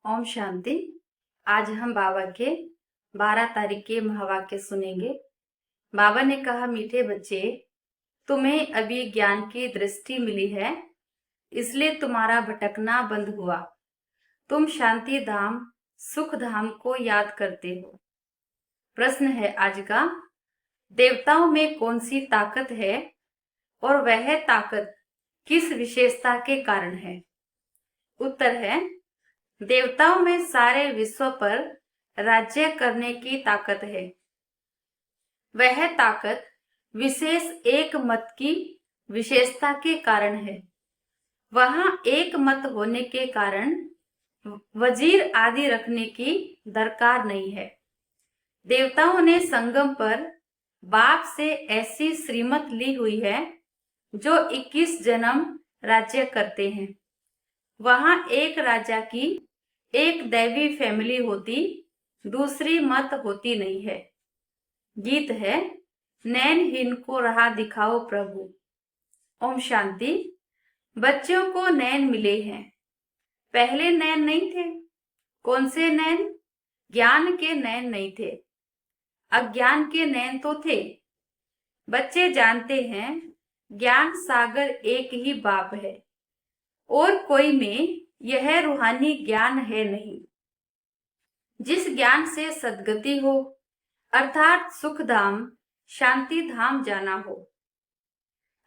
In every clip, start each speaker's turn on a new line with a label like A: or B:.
A: ओम शांति। आज हम बाबा के 12 तारीख के महावाक्य सुनेंगे। बाबा ने कहा, मीठे बच्चे, तुम्हें अभी ज्ञान की दृष्टि मिली है, इसलिए तुम्हारा भटकना बंद हुआ। तुम शांति धाम, सुख धाम को याद करते हो। प्रश्न है आज का, देवताओं में कौन सी ताकत है और वह ताकत किस विशेषता के कारण है? उत्तर है, देवताओं में सारे विश्व पर राज्य करने की ताकत है। वह ताकत विशेष एक मत की विशेषता के कारण है। वहां एक मत होने के कारण वजीर आदि रखने की दरकार नहीं है। देवताओं ने संगम पर बाप से ऐसी श्रीमत ली हुई है जो 21 जन्म राज्य करते हैं। वहां एक राजा की एक दैवी फैमिली होती, दूसरी मत होती नहीं है। गीत है, नैनहीन को राह दिखाओ प्रभु। ओम शांति। बच्चों को नैन मिले हैं, पहले नैन नहीं थे। कौन से नैन? ज्ञान के नैन नहीं थे, अज्ञान के नैन तो थे। बच्चे जानते हैं ज्ञान सागर एक ही बाप है और कोई में यह रूहानी ज्ञान है नहीं। जिस ज्ञान से सद्गति हो, अर्थात सुख धाम, शांति धाम जाना हो।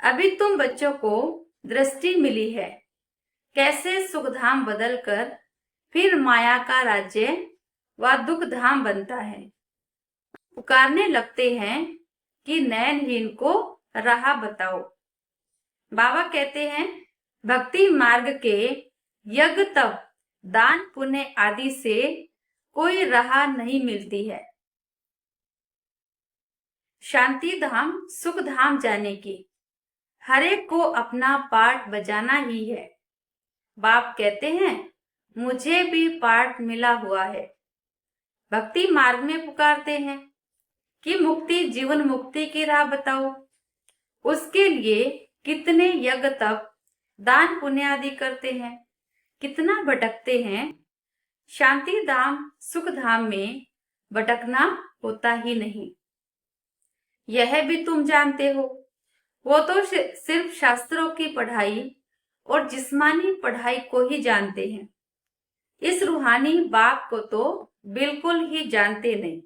A: अभी तुम बच्चों को दृष्टि मिली है, कैसे सुख धाम बदलकर फिर माया का राज्य व दुख धाम बनता है। पुकारने लगते हैं कि नैनहीन को राह बताओ। बाबा कहते हैं, भक्ति मार्ग के यज्ञ, तप, दान, पुण्य आदि से कोई राह नहीं मिलती है शांति धाम, सुख धाम जाने की। हर एक को अपना पार्ट बजाना ही है। बाप कहते हैं, मुझे भी पार्ट मिला हुआ है। भक्ति मार्ग में पुकारते हैं कि मुक्ति, जीवन मुक्ति की राह बताओ। उसके लिए कितने यज्ञ, तप, दान, पुण्य आदि करते हैं, कितना भटकते हैं। शांति धाम, सुख धाम में भटकना होता ही नहीं, यह भी तुम जानते हो। वो तो सिर्फ शास्त्रों की पढ़ाई और जिस्मानी पढ़ाई को ही जानते हैं। इस रूहानी बाप को तो बिल्कुल ही जानते नहीं।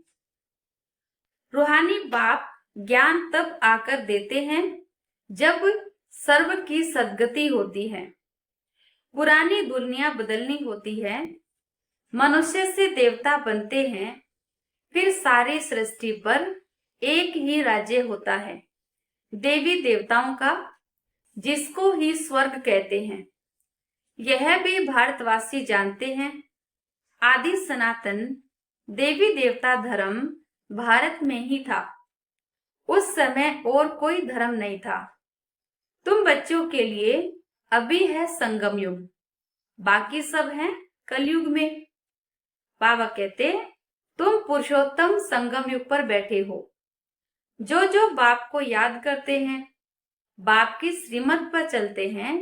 A: रूहानी बाप ज्ञान तब आकर देते हैं जब सर्व की सद्गति होती है, पुरानी दुनिया बदलनी होती है, मनुष्य से देवता बनते हैं, फिर सारी सृष्टि पर एक ही राज्य होता है, देवी देवताओं का, जिसको ही स्वर्ग कहते हैं। यह भी भारतवासी जानते हैं। आदि सनातन देवी देवता धर्म भारत में ही था। उस समय और कोई धर्म नहीं था। तुम बच्चों के लिए अभी है संगम युग, बाकी सब हैं कलयुग में। बाबा कहते, तुम पुरुषोत्तम संगम युग पर बैठे हो। जो जो बाप को याद करते हैं, बाप की श्रीमत पर चलते हैं,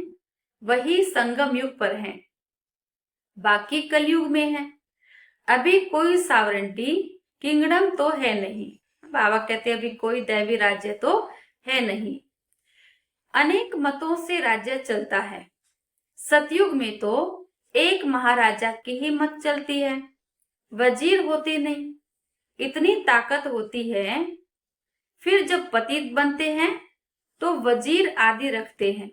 A: वही संगम युग पर हैं, बाकी कलयुग में है। अभी कोई सावरेंटी किंगडम तो है नहीं। बाबा कहते अभी कोई दैवी राज्य तो है नहीं। अनेक मतों से राज्य चलता है। सतयुग में तो एक महाराजा की ही मत चलती है, वजीर होते नहीं। इतनी ताकत होती है, फिर जब पतित बनते हैं तो वजीर आदि रखते हैं,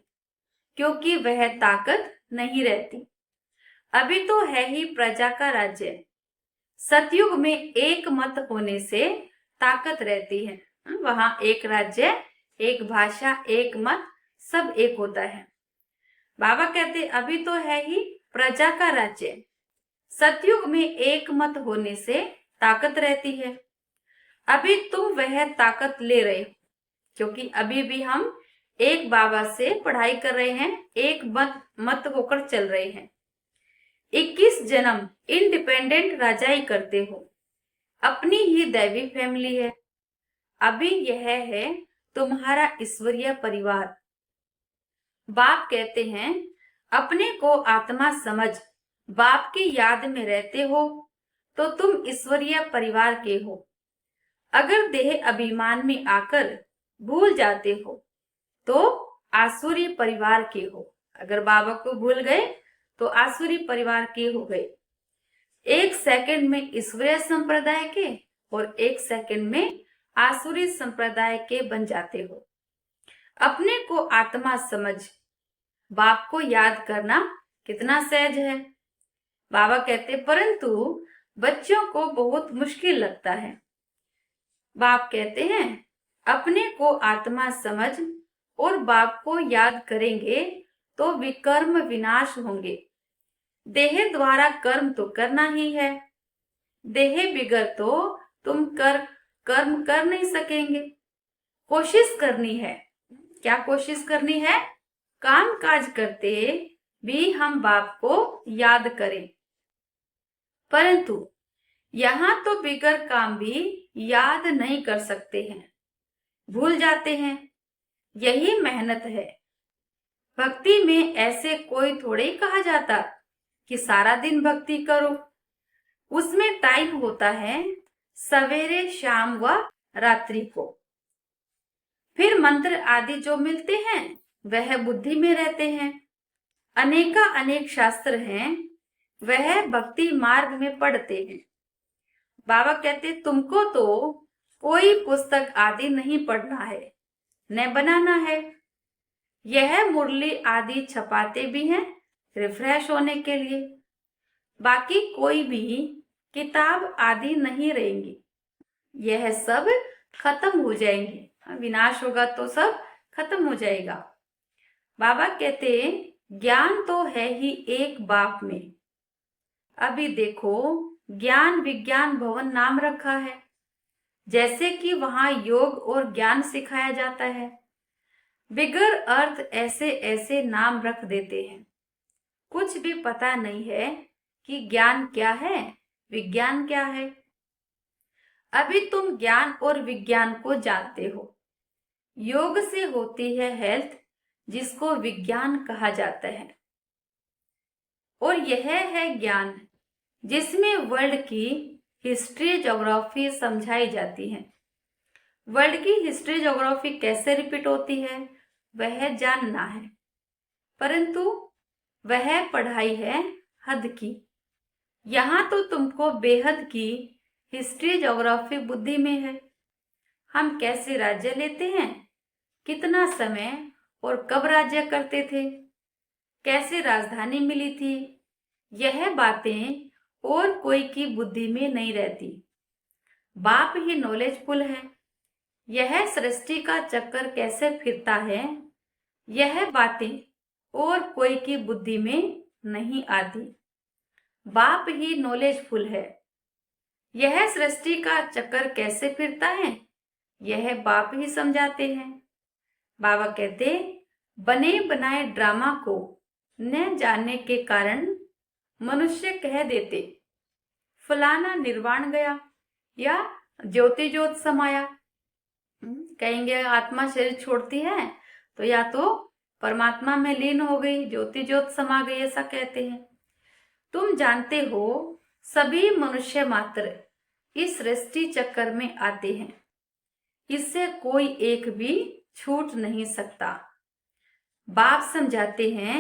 A: क्योंकि वह ताकत नहीं रहती। अभी तो है ही प्रजा का राज्य। सतयुग में एक मत होने से ताकत रहती है। वहां एक राज्य, एक भाषा, एक मत, सब एक होता है। बाबा कहते अभी तो है ही प्रजा का राज्य। सतयुग में एक मत होने से ताकत रहती है। अभी तुम वह ताकत ले रहे हो, क्योंकि अभी भी हम एक बाबा से पढ़ाई कर रहे हैं, एक मत होकर चल रहे हैं। 21 जन्म इंडिपेंडेंट राजाई करते हो, अपनी ही दैवी फैमिली है। अभी यह है तुम्हारा ईश्वरीय परिवार। बाप कहते हैं, अपने को आत्मा समझ बाप की याद में रहते हो तो तुम ईश्वरीय परिवार के हो। अगर देह अभिमान में आकर भूल जाते हो तो आसुरी परिवार के हो। अगर बाबा को भूल गए तो आसुरी परिवार के हो गए। 1 सेकंड में ईश्वरीय संप्रदाय के और 1 सेकंड में आसुरी संप्रदाय के बन जाते हो। अपने को आत्मा समझ बाप को याद करना कितना सहज है। बाबा कहते परंतु बच्चों को बहुत मुश्किल लगता है। बाप कहते हैं अपने को आत्मा समझ और बाप को याद करेंगे तो विकर्म विनाश होंगे। देह द्वारा कर्म तो करना ही है। देह बिगर तो तुम कर्म कर नहीं सकेंगे। कोशिश करनी है। क्या कोशिश करनी है? काम काज करते भी हम बाप को याद करें। परंतु यहाँ तो बिगर काम भी याद नहीं कर सकते हैं, भूल जाते हैं। यही मेहनत है। भक्ति में ऐसे कोई थोड़े ही कहा जाता कि सारा दिन भक्ति करो। उसमें टाइम होता है सवेरे, शाम व रात्रि को। फिर मंत्र आदि जो मिलते हैं वह बुद्धि में रहते हैं। अनेका अनेक शास्त्र हैं, वह भक्ति मार्ग में पढ़ते हैं। बाबा कहते तुमको तो कोई पुस्तक आदि नहीं पढ़ना है, न बनाना है। यह मुरली आदि छपाते भी हैं रिफ्रेश होने के लिए। बाकी कोई भी किताब आदि नहीं रहेंगी। यह सब खत्म हो जाएंगी। विनाश होगा तो सब खत्म हो जाएगा। बाबा कहते ज्ञान तो है ही एक बाप में। अभी देखो ज्ञान विज्ञान भवन नाम रखा है, जैसे कि वहां योग और ज्ञान सिखाया जाता है। बिगर अर्थ ऐसे ऐसे नाम रख देते हैं। कुछ भी पता नहीं है कि ज्ञान क्या है, विज्ञान क्या है। अभी तुम ज्ञान और विज्ञान को जानते हो। योग से होती है हेल्थ, जिसको विज्ञान कहा जाता है। और यह है ज्ञान, जिसमें वर्ल्ड की हिस्ट्री ज्योग्राफी समझाई जाती है। वर्ल्ड की हिस्ट्री ज्योग्राफी कैसे रिपीट होती है वह जानना है, परंतु वह पढ़ाई है हद की। यहाँ तो तुमको बेहद की हिस्ट्री ज्योग्राफी बुद्धि में है। हम कैसे राज्य लेते हैं, कितना समय और कब राज्य करते थे, कैसे राजधानी मिली थी, यह बातें और कोई की बुद्धि में नहीं रहती। बाप ही नॉलेजफुल है। यह सृष्टि का चक्कर कैसे फिरता है, यह बातें और कोई की बुद्धि में नहीं आती। बाप ही नॉलेजफुल है। यह सृष्टि का चक्कर कैसे फिरता है, यह बाप ही समझाते हैं। बाबा कहते बने बनाए ड्रामा को न जानने के कारण मनुष्य कह देते फलाना निर्वाण गया या ज्योति ज्योत समाया। कहेंगे आत्मा शरीर छोड़ती है तो या तो परमात्मा में लीन हो गई, ज्योति ज्योत समा गई, ऐसा कहते हैं। तुम जानते हो सभी मनुष्य मात्र इस सृष्टि चक्कर में आते हैं। इससे कोई एक भी छूट नहीं सकता। बाप समझाते हैं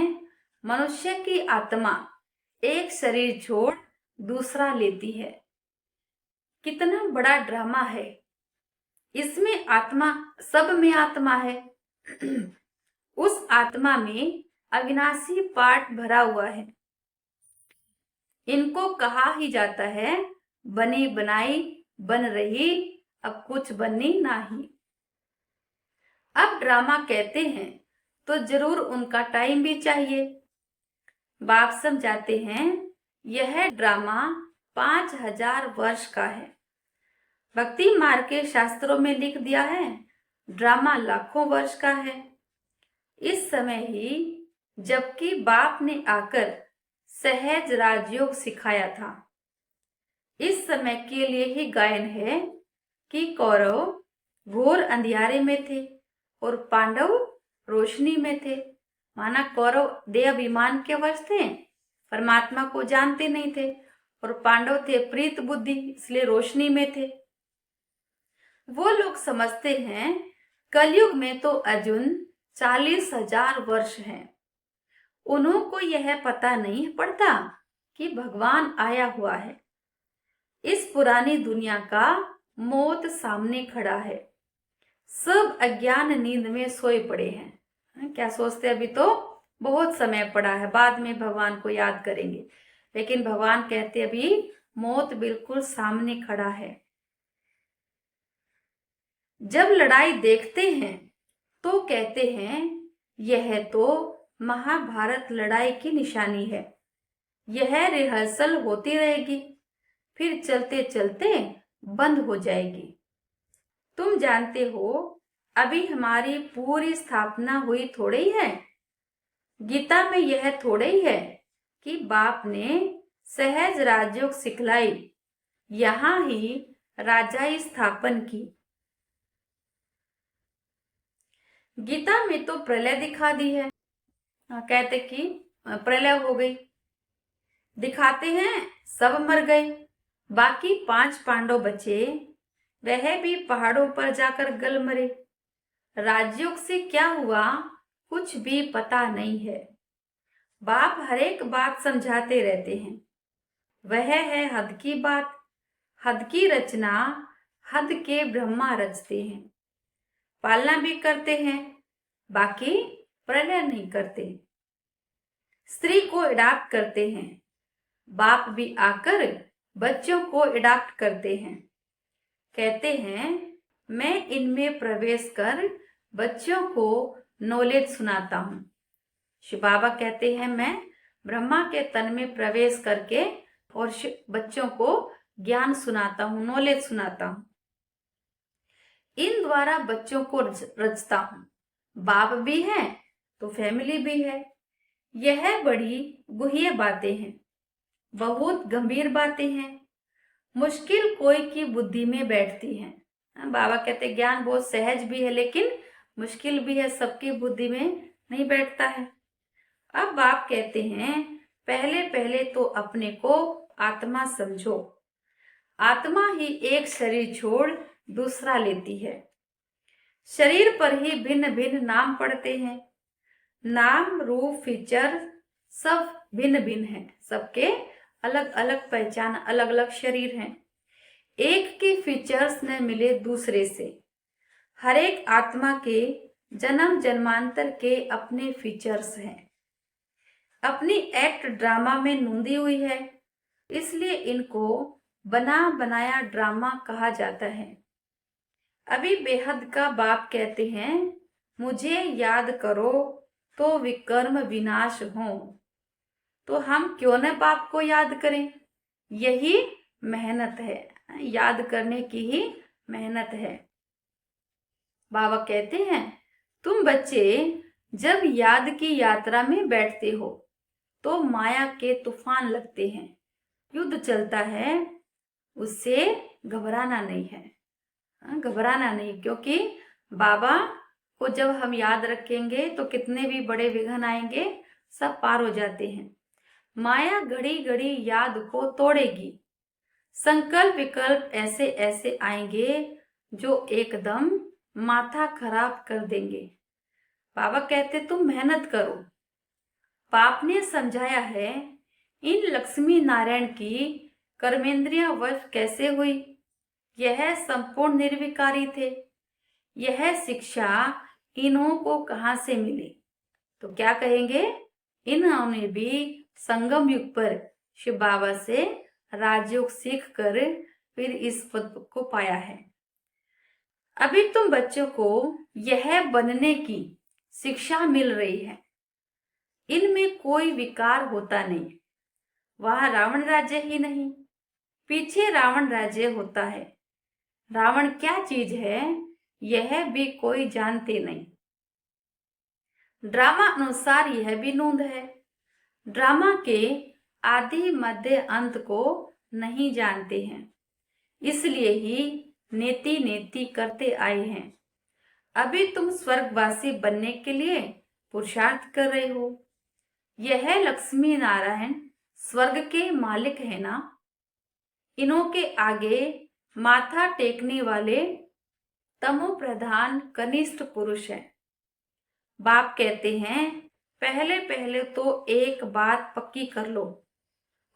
A: मनुष्य की आत्मा एक शरीर छोड़ दूसरा लेती है। कितना बड़ा ड्रामा है। इसमें आत्मा, सब में आत्मा है। उस आत्मा में अविनाशी पार्ट भरा हुआ है। इनको कहा ही जाता है बनी बनाई बन रही, अब कुछ बननी नहीं। अब ड्रामा कहते हैं तो जरूर उनका टाइम भी चाहिए। बाप समझाते हैं यह ड्रामा 5000 वर्ष का है। भक्ति मार्ग के शास्त्रों में लिख दिया है ड्रामा लाखों वर्ष का है। इस समय ही जबकि बाप ने आकर सहज राजयोग सिखाया था। इस समय के लिए ही गायन है कि कौरव घोर अंधियारे में थे और पांडव रोशनी में थे। माना कौरव देह अभिमान के वश थे परमात्मा को जानते नहीं थे, और पांडव थे प्रीत बुद्धि, इसलिए रोशनी में थे। वो लोग समझते हैं कलयुग में तो अर्जुन 40,000 वर्ष हैं। उन्हों को यह पता नहीं पड़ता कि भगवान आया हुआ है। इस पुरानी दुनिया का मौत सामने खड़ा है। सब अज्ञान नींद में सोए पड़े हैं। क्या सोचते अभी तो बहुत समय पड़ा है, बाद में भगवान को याद करेंगे। लेकिन भगवान कहते अभी मौत बिल्कुल सामने खड़ा है। जब लड़ाई देखते हैं तो कहते हैं यह तो महाभारत लड़ाई की निशानी है। यह रिहर्सल होती रहेगी, फिर चलते चलते बंद हो जाएगी। तुम जानते हो अभी हमारी पूरी स्थापना हुई थोड़े ही है। गीता में यह थोड़े ही है कि बाप ने सहज राजयोग सिखलाई, यहां ही राजाई स्थापन की। गीता में तो प्रलय दिखा दी है। कहते कि प्रलय हो गई, दिखाते हैं सब मर गए, बाकी 5 पांडव बचे, वह भी पहाड़ों पर जाकर गल मरे। राजयोग से क्या हुआ कुछ भी पता नहीं है। बाप हर एक बात समझाते रहते हैं। वह है हद की बात, हद की रचना हद के ब्रह्मा रचते हैं। पालना भी करते हैं, बाकी प्रलय नहीं करते। स्त्री को अडॉप्ट करते हैं, बाप भी आकर बच्चों को अडॉप्ट करते हैं। कहते हैं मैं इनमें प्रवेश कर बच्चों को नॉलेज सुनाता हूँ। शिव बाबा कहते हैं मैं ब्रह्मा के तन में प्रवेश करके और बच्चों को ज्ञान सुनाता हूँ, नॉलेज सुनाता हूँ। इन द्वारा बच्चों को रचता हूँ। बाप भी है तो फैमिली भी है। यह बड़ी गुह्य बातें हैं, बहुत गंभीर बातें हैं, मुश्किल कोई की बुद्धि में बैठती हैं। बाबा कहते ज्ञान बहुत सहज भी है लेकिन मुश्किल भी है, सबकी बुद्धि में नहीं बैठता है। अब बाप कहते हैं पहले पहले तो अपने को आत्मा समझो। आत्मा ही एक शरीर छोड़ दूसरा लेती है। शरीर पर ही भिन्न भिन्न नाम पड़ते हैं। नाम रूप फीचर सब भिन्न भिन्न हैं, सबके अलग अलग पहचान, अलग अलग शरीर हैं। एक के फीचर्स न मिले दूसरे से। हर एक आत्मा के जन्म जन्मांतर के अपने फीचर्स हैं। अपनी एक्ट ड्रामा में नूंदी हुई है, इसलिए इनको बना बनाया ड्रामा कहा जाता है। अभी बेहद का बाप कहते हैं मुझे याद करो तो विकर्म विनाश हो। तो हम क्यों न बाप को याद करें, यही मेहनत है, याद करने की ही मेहनत है। बाबा कहते हैं तुम बच्चे जब याद की यात्रा में बैठते हो तो माया के तूफान लगते हैं, युद्ध चलता है, उससे घबराना नहीं है। घबराना नहीं, क्योंकि बाबा को जब हम याद रखेंगे तो कितने भी बड़े विघ्न आएंगे सब पार हो जाते हैं। माया घड़ी घड़ी याद को तोड़ेगी। संकल्प विकल्प ऐसे ऐसे आएंगे जो एकदम माथा खराब कर देंगे। बाबा कहते तुम मेहनत करो। पाप ने समझाया है इन लक्ष्मी नारायण की कर्मेंद्रियां वश कैसे हुई। यह संपूर्ण निर्विकारी थे। यह शिक्षा इन्हों को कहां से मिली? तो क्या कहेंगे, इन्होंने भी संगम युग पर शिव बाबा से राजयोग सीख कर फिर इस पद को पाया है। अभी तुम बच्चों को यह बनने की शिक्षा मिल रही है। इनमें कोई विकार होता नहीं। वह रावण राज्य ही नहीं, पीछे रावण राज्य होता है। रावण क्या चीज है यह भी कोई जानते नहीं। ड्रामा अनुसार यह भी नूंद है। ड्रामा के आदि मध्य अंत को नहीं जानते हैं, इसलिए ही नेति नेति करते आए हैं। अभी तुम स्वर्गवासी बनने के लिए पुरुषार्थ कर रहे हो। यह लक्ष्मी नारायण स्वर्ग के मालिक है ना। इन्हों के आगे माथा टेकने वाले तमो प्रधान कनिष्ठ पुरुष हैं। बाप कहते हैं पहले पहले तो एक बात पक्की कर लो।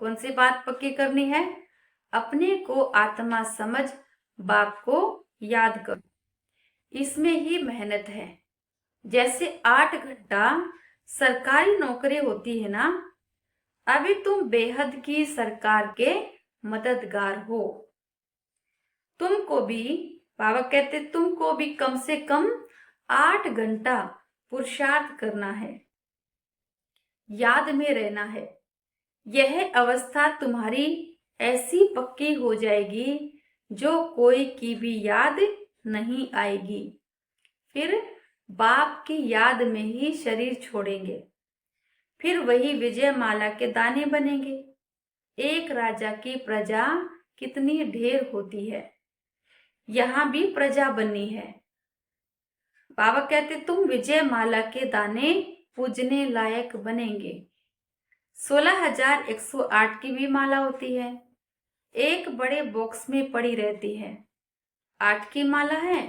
A: कौन सी बात पक्की करनी है? अपने को आत्मा समझ बाप को याद करो। इसमें ही मेहनत है। जैसे 8 घंटा सरकारी नौकरी होती है ना, अभी तुम बेहद की सरकार के मददगार हो। तुमको भी, बाबा कहते तुमको भी कम से कम 8 घंटा पुरुषार्थ करना है, याद में रहना है। यह अवस्था तुम्हारी ऐसी पक्की हो जाएगी जो कोई की भी याद नहीं आएगी। फिर बाप की याद में ही शरीर छोड़ेंगे। फिर वही विजय माला के दाने बनेंगे। एक राजा की प्रजा कितनी ढेर होती है, यहां भी प्रजा बनी है। बाबा कहते तुम विजय माला के दाने पूजने लायक बनेंगे। 16,108 की भी माला होती है, एक बड़े बॉक्स में पड़ी रहती है। 8 की माला है,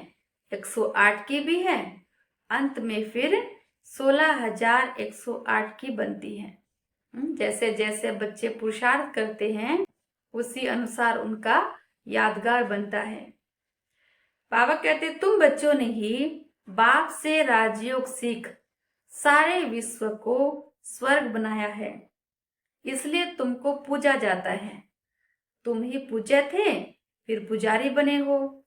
A: 108 की भी है, अंत में फिर 16,108 की बनती है। जैसे जैसे बच्चे पुरुषार्थ करते हैं उसी अनुसार उनका यादगार बनता है। बाबा कहते तुम बच्चों ने ही बाप से राजयोग सीख सारे विश्व को स्वर्ग बनाया है, इसलिए तुमको पूजा जाता है। तुम ही पूज्य थे, फिर पुजारी बने हो।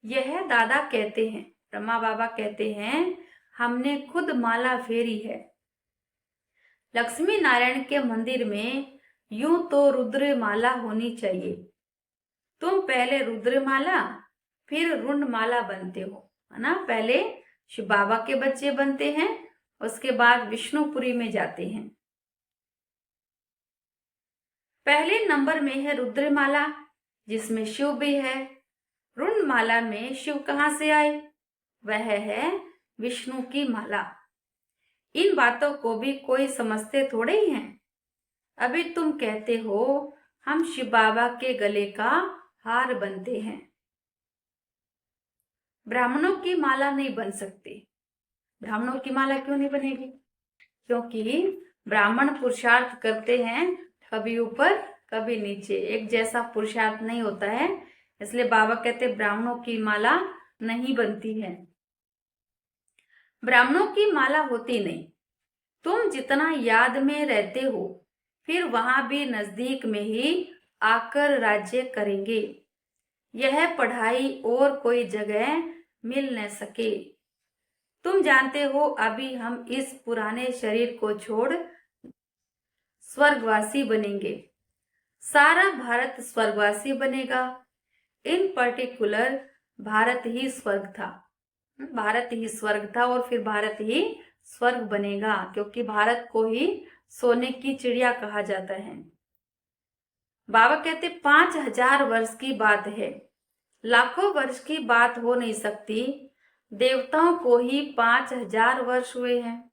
A: यह दादा कहते हैं, ब्रह्मा बाबा कहते हैं हमने खुद माला फेरी है। लक्ष्मी नारायण के मंदिर में यूं तो रुद्र माला होनी चाहिए। तुम पहले रुद्र माला फिर रुंड माला बनते हो, है ना। पहले शिव बाबा के बच्चे बनते हैं, उसके बाद विष्णुपुरी में जाते हैं। पहले नंबर में है रुद्रमाला, जिसमें शिव भी है। रुंड माला में शिव कहां से आए? वह है विष्णु की माला। इन बातों को भी कोई समझते थोड़े ही हैं। अभी तुम कहते हो हम शिव बाबा के गले का हार बनते हैं। ब्राह्मणों की माला नहीं बन सकती। ब्राह्मणों की माला क्यों नहीं बनेगी? क्योंकि ब्राह्मण पुरुषार्थ करते हैं, कभी ऊपर कभी नीचे, एक जैसा पुरुषार्थ नहीं होता है। इसलिए बाबा कहते ब्राह्मणों की माला नहीं बनती है। ब्राह्मणों की माला होती नहीं। तुम जितना याद में रहते हो, फिर वहां भी नजदीक में ही आकर राज्य करेंगे। यह पढ़ाई और कोई जगह मिल न सके। तुम जानते हो अभी हम इस पुराने शरीर को छोड़ स्वर्गवासी बनेंगे। सारा भारत स्वर्गवासी बनेगा। इन पर्टिकुलर भारत ही स्वर्ग था। भारत ही स्वर्ग था और फिर भारत ही स्वर्ग बनेगा, क्योंकि भारत को ही सोने की चिड़िया कहा जाता है। बाबा कहते 5,000 वर्ष की बात है, लाखों वर्ष की बात हो नहीं सकती। देवताओं को ही 5,000 वर्ष हुए हैं।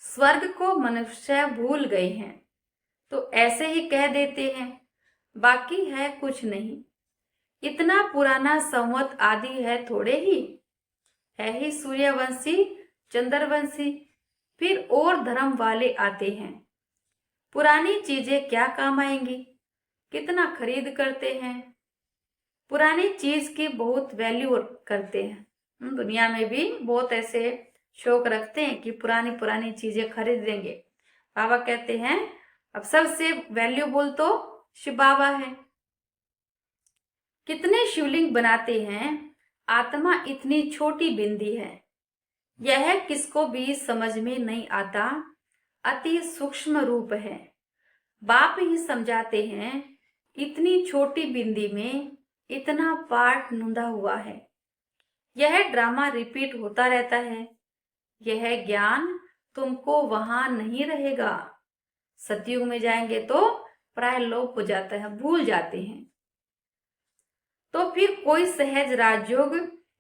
A: स्वर्ग को मनुष्य भूल गए हैं तो ऐसे ही कह देते हैं, बाकी है कुछ नहीं। इतना पुराना संवत आदि है थोड़े ही, है ही सूर्यवंशी चंद्रवंशी, फिर और धर्म वाले आते हैं। पुरानी चीजें क्या काम आएंगी? कितना खरीद करते हैं। पुरानी चीज की बहुत वैल्यू करते हैं। दुनिया में भी बहुत ऐसे शौक रखते हैं कि पुरानी पुरानी चीजें खरीदेंगे। बाबा कहते हैं अब सबसे वैल्यूबल तो शिव बाबा है। कितने शिवलिंग बनाते हैं, आत्मा इतनी छोटी बिंदी है। यह किसको भी समझ में नहीं आता, अति सूक्ष्म रूप है। बाप ही समझाते हैं इतनी छोटी बिंदी में इतना पाठ नुंदा हुआ है। यह ड्रामा रिपीट होता रहता है। यह ज्ञान तुमको वहां नहीं रहेगा। सतयुग में जाएंगे तो प्राय लोप हो जाता है, भूल जाते हैं। तो फिर कोई सहज राजयोग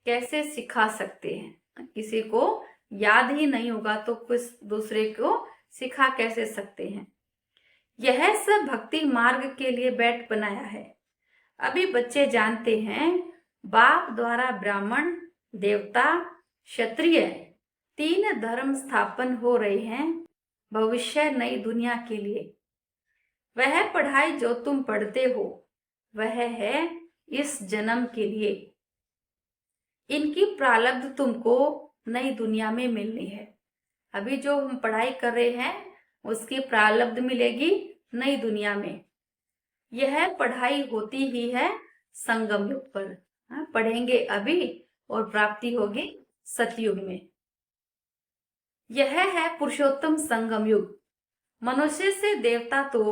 A: कैसे सिखा सकते हैं? किसी को याद ही नहीं होगा तो कुछ दूसरे को सिखा कैसे सकते हैं? यह सब भक्ति मार्ग के लिए बैठ बनाया है। अभी बच्चे जानते हैं बाप द्वारा ब्राह्मण, देवता, क्षत्रिय 3 धर्म स्थापन हो रहे हैं भविष्य नई दुनिया के लिए। वह पढ़ाई जो तुम पढ़ते हो वह है इस जन्म के लिए। इनकी प्रारब्ध तुमको नई दुनिया में मिलनी है। अभी जो हम पढ़ाई कर रहे हैं उसकी प्रारब्ध मिलेगी नई दुनिया में। यह पढ़ाई होती ही है संगम युग पर। पढ़ेंगे अभी और प्राप्ति होगी सतयुग में। यह है पुरुषोत्तम संगम युग। मनुष्य से देवता तो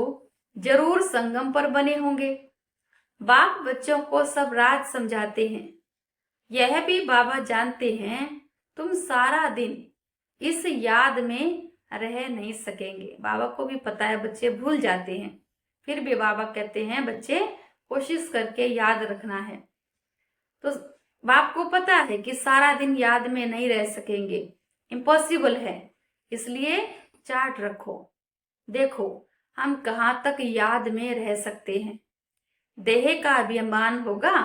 A: जरूर संगम पर बने होंगे। बाप बच्चों को सब राज समझाते हैं। यह भी बाबा जानते हैं तुम सारा दिन इस याद में रह नहीं सकेंगे। बाबा को भी पता है बच्चे भूल जाते हैं, फिर भी बाबा कहते हैं बच्चे कोशिश करके याद रखना है। तो बाप को पता है कि सारा दिन याद में नहीं रह सकेंगे, इम्पॉसिबल है। इसलिए चार्ट रखो, देखो हम कहाँ तक याद में रह सकते हैं। देह का अभिमान होगा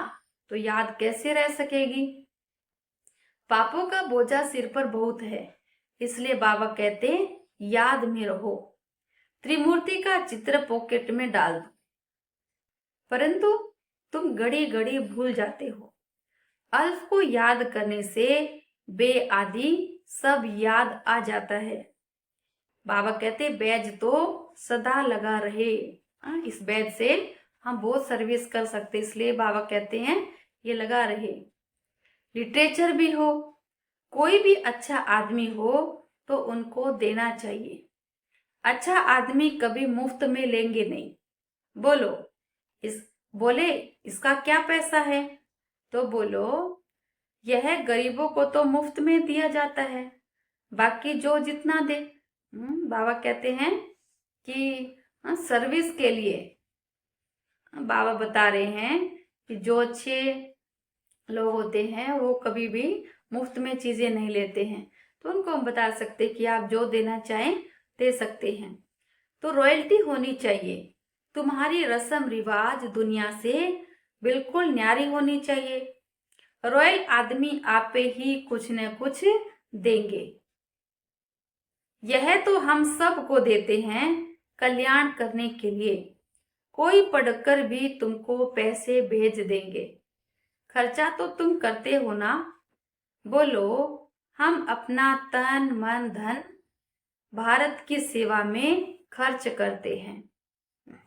A: तो याद कैसे रह सकेगी। पापों का बोझा सिर पर बहुत है, इसलिए बाबा कहते याद में रहो। त्रिमूर्ति का चित्र पॉकेट में डाल दो, परंतु तुम घड़ी घड़ी भूल जाते हो। अल्फ को याद करने से बेआदि सब याद आ जाता है। बाबा कहते बैज तो सदा लगा रहे। इस बैज से हम बहुत सर्विस कर सकते, इसलिए बाबा कहते हैं ये लगा रहे। लिटरेचर भी हो, कोई भी अच्छा आदमी हो तो उनको देना चाहिए। अच्छा आदमी कभी मुफ्त में लेंगे नहीं। बोले इसका क्या पैसा है, तो बोलो यह गरीबों को तो मुफ्त में दिया जाता है, बाकी जो जितना दे। बाबा कहते हैं कि सर्विस के लिए बाबा बता रहे हैं कि जो अच्छे लोग होते हैं वो कभी भी मुफ्त में चीजें नहीं लेते हैं। तो उनको हम बता सकते कि आप जो देना चाहें दे सकते हैं। तो रॉयल्टी होनी चाहिए। तुम्हारी रस्म रिवाज दुनिया से बिल्कुल न्यारी होनी चाहिए। रॉयल आदमी आप पे ही कुछ न कुछ देंगे। यह तो हम सबको देते हैं कल्याण करने के लिए। कोई पढ़कर भी तुमको पैसे भेज देंगे। खर्चा तो तुम करते हो ना। बोलो हम अपना तन मन धन भारत की सेवा में खर्च करते हैं।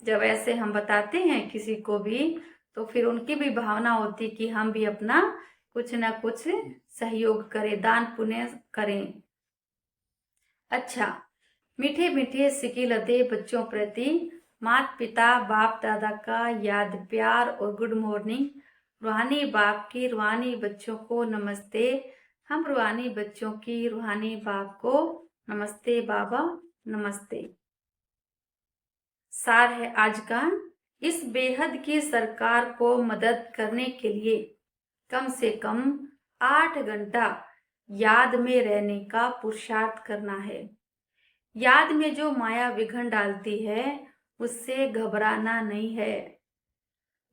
A: जब ऐसे हम बताते हैं किसी को भी तो फिर उनकी भी भावना होती कि हम भी अपना कुछ ना कुछ सहयोग करें, दान पुण्य करें। अच्छा, मीठे मीठे सिकिलते बच्चों प्रति माता पिता बाप दादा का याद प्यार और गुड मॉर्निंग। रूहानी बाप की रूहानी बच्चों को नमस्ते। हम रूहानी बच्चों की रूहानी बाप को नमस्ते। बाबा नमस्ते। सार है आज का, इस बेहद की सरकार को मदद करने के लिए कम से कम 8 घंटा याद में रहने का पुरुषार्थ करना है। याद में जो माया विघन डालती है उससे घबराना नहीं है।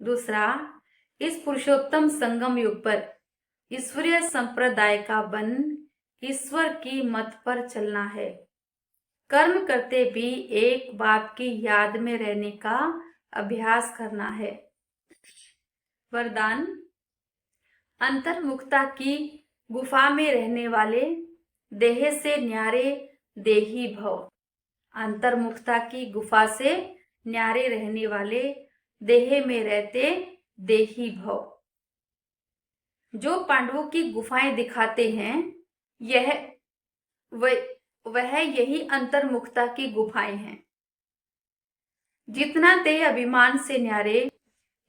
A: दूसरा, इस पुरुषोत्तम संगम युग पर ईश्वरीय संप्रदाय का बन ईश्वर की मत पर चलना है। कर्म करते भी एक बाप की याद में रहने का अभ्यास करना है। वरदान, अंतर्मुखता की गुफा में रहने वाले देह से न्यारे देही भव। अंतर्मुखता की गुफा से न्यारे रहने वाले देह में रहते देही भव। जो पांडवों की गुफाएं दिखाते हैं वह यही अंतर्मुखता की गुफाएं हैं। जितना देह अभिमान से न्यारे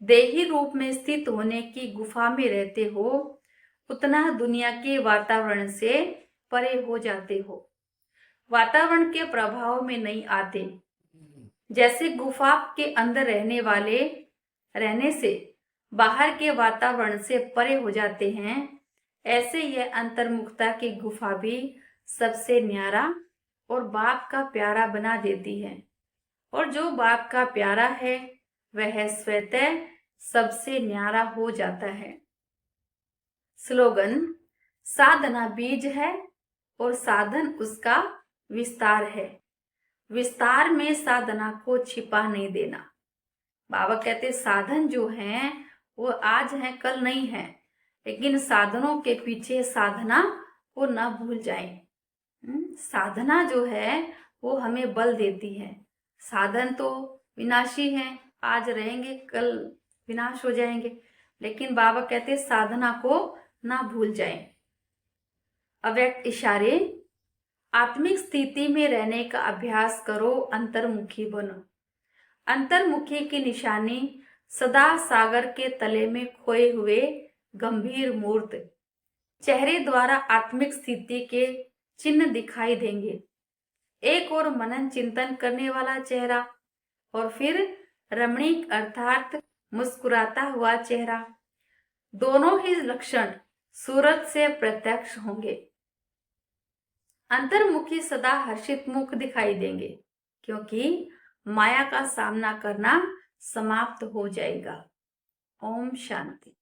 A: देही रूप में स्थित होने की गुफा में रहते हो उतना दुनिया के वातावरण से परे हो जाते हो। वातावरण के प्रभाव में नहीं आते। जैसे गुफा के अंदर रहने से बाहर के वातावरण से परे हो जाते हैं, ऐसे यह अंतर्मुखता की गुफा भी सबसे न्यारा और बाप का प्यारा बना देती है। और जो बाप का प्यारा है वह स्वतः सबसे न्यारा हो जाता है। स्लोगन: साधना बीज है और साधन उसका विस्तार है। विस्तार में साधना को छिपा नहीं देना। बाबा कहते साधन जो हैं वो आज हैं कल नहीं है, लेकिन साधनों के पीछे साधना को न भूल जाएं। साधना जो है वो हमें बल देती है। साधन तो विनाशी हैं, आज रहेंगे कल विनाश हो जाएंगे, लेकिन बाबा कहते साधना को ना भूल जाएं। अव्यक्त इशारे: आत्मिक स्थिति में रहने का अभ्यास करो, अंतर्मुखी बनो। अंतर्मुखी की निशानी सदा सागर के तले में खोए हुए गंभीर मूर्त चेहरे द्वारा आत्मिक स्थिति के चिन्ह दिखाई देंगे। एक और मनन चिंतन करने वाला चेहरा और फिर रमणीक अर्थात मुस्कुराता हुआ चेहरा, दोनों ही लक्षण सूरत से प्रत्यक्ष होंगे। अंतर्मुखी सदा हर्षित मुख दिखाई देंगे, क्योंकि माया का सामना करना समाप्त हो जाएगा। ओम शांति।